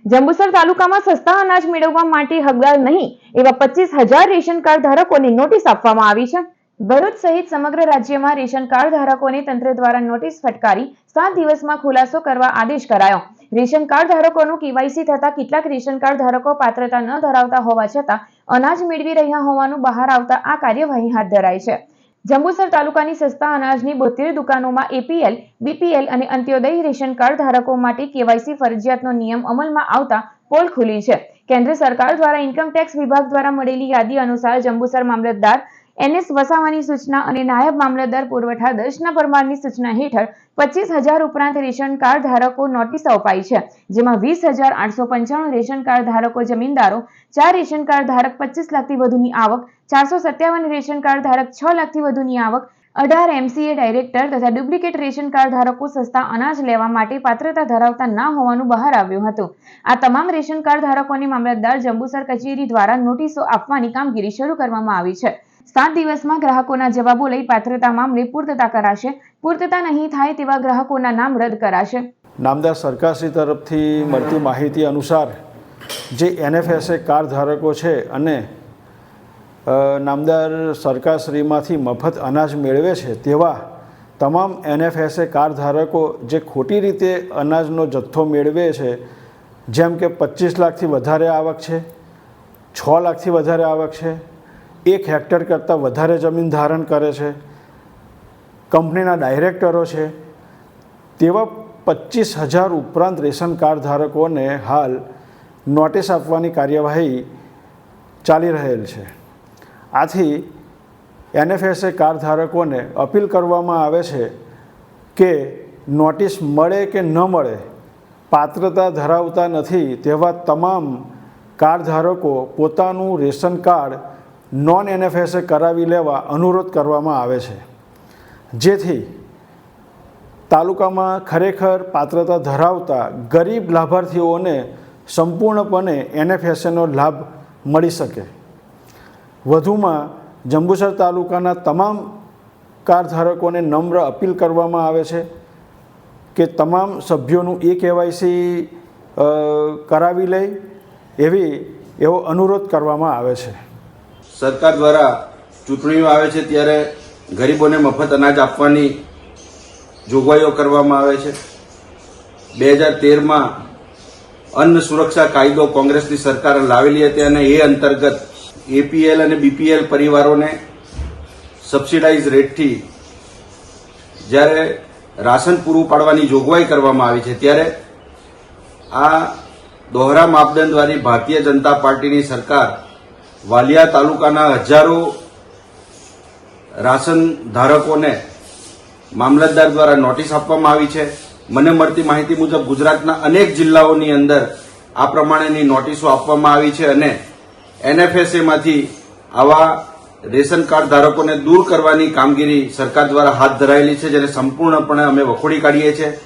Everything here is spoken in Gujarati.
જંબુસર તાલુકામાં સસ્તા અનાજ મેળવવા માટે હકદાર નહીં એવા 25,000 રેશન કાર્ડ ધારકોને નોટિસ આપવામાં આવી છે। ભરૂચ સહિત સમગ્ર રાજ્યમાં રેશન કાર્ડ ધારકોને તંત્ર દ્વારા નોટિસ ફટકારી 7 દિવસમાં ખુલાસો કરવા આદેશ કરાયો। રેશન કાર્ડ ધારકોનું કેવાયસી થતા કેટલાક રેશન કાર્ડ ધારકો પાત્રતા ન ધરાવતા હોવા છતાં અનાજ મેળવી રહ્યા હોવાનું બહાર આવતા આ કાર્યવાહી હાથ ધરાઈ છે। જંબુસર તાલુકાની સસ્તા અનાજની 72 દુકાનોમાં એપીએલ, બીપીએલ અને અંત્યોદય રેશન કાર્ડ ધારકો માટે કેવાયસી ફરજિયાતનો નિયમ અમલમાં આવતા પોલ ખુલી છે। કેન્દ્ર સરકાર દ્વારા ઇન્કમ ટેક્સ વિભાગ દ્વારા મળેલી યાદી અનુસાર જંબુસર મામલતદાર એનએસ વસાવાની સૂચના અને નાયબ મામલતદાર પુરવઠા દર્શના પરમારની સૂચના હેઠળ 25,000 ઉપરાંત રેશન કાર્ડ ધારકો નોટિસ અપાઈ છે, જેમાં 20,895 રેશન કાર્ડ ધારકો જમીનદારો, 4 રેશન કાર્ડ ધારક 25 લાખથી વધુની આવક, 457 રેશન કાર્ડ ધારક 6 લાખથી વધુની આવક, 18 એમસીએ ડાયરેક્ટર તથા ડુપ્લિકેટ રેશન કાર્ડ ધારકો સસ્તા અનાજ લેવા માટે પાત્રતા ધરાવતા ના હોવાનું બહાર આવ્યું હતું। આ તમામ રેશન કાર્ડ ધારકોને મામલતદાર જંબુસર કચેરી દ્વારા નોટિસો આપવાની કામગીરી શરૂ કરવામાં આવી છે। 7 દિવસમાં ગ્રાહકોના જવાબો લઈ પાત્રતા મામલે પૂર્તતા કરાશે। પૂર્તતા નહીં થાય તેવા ગ્રાહકોના નામ રદ કરાશે। નામદાર સરકારશ્રી તરફથી મળતી માહિતી અનુસાર જે એનએફએસએ કાર્ડ ધારકો છે અને નામદાર સરકારશ્રીમાંથી મફત અનાજ મેળવે છે તેવા તમામ એનએફએસએ કાર્ડ ધારકો જે ખોટી રીતે અનાજનો જથ્થો મેળવે છે, જેમ કે 25 લાખથી વધારે આવક છે, 6 લાખથી વધારે આવક છે, 1 હેક્ટર કરતાં વધારે જમીન ધારણ કરે છે, કંપનીના ડાયરેક્ટરો છે, તેવા 25,000 ઉપરાંત રેશન કાર્ડ ધારકોને હાલ નોટિસ આપવાની કાર્યવાહી ચાલી રહેલ છે। આથી એનએફએસએ કાર્ડ ધારકોને અપીલ કરવામાં આવે છે કે નોટિસ મળે કે ન મળે, પાત્રતા ધરાવતા નથી તેવા તમામ કાર્ડ ધારકો પોતાનું રેશન કાર્ડ નોન એનએફએસએ કરાવી લેવા અનુરોધ કરવામાં આવે છે, જેથી તાલુકામાં ખરેખર પાત્રતા ધરાવતા ગરીબ લાભાર્થીઓને સંપૂર્ણપણે એનએફએસએનો લાભ મળી શકે। વધુમાં જંબુસર તાલુકાના તમામ કાર્ડ ધારકોને નમ્ર અપીલ કરવામાં આવે છે કે તમામ સભ્યોનું કેવાયસી કરાવી લે એવો અનુરોધ કરવામાં આવે છે। સરકાર દ્વારા ચૂંટણીઓ આવે છે ત્યારે ગરીબોને મફત અનાજ આપવાની જોગવાઈઓ કરવામાં આવે છે। 2013માં અન્ન સુરક્ષા કાયદો કોંગ્રેસની સરકારે લાવેલી હતી અને એ અંતર્ગત એપીએલ અને બીપીએલ પરિવારોને સબસિડાઇઝ રેટથી જ્યારે રાશન પૂરું પાડવાની જોગવાઈ કરવામાં આવી છે, ત્યારે આ દોહરા માપદંડવાળી ભારતીય જનતા પાર્ટીની સરકાર વાલિયા તાલુકાના હજારો રાશન ધારકોને મામલતદાર દ્વારા નોટિસ આપવામાં આવી છે। મને મળતી માહિતી મુજબ ગુજરાતના અનેક જિલ્લાઓની અંદર આ પ્રમાણેની નોટિસો આપવામાં આવી છે અને એનએફએસએમાંથી આવા રેશન કાર્ડ ધારકોને દૂર કરવાની કામગીરી સરકાર દ્વારા હાથ ધરાયેલી છે, જેને સંપૂર્ણપણે અમે વખોડી કાઢીએ છીએ।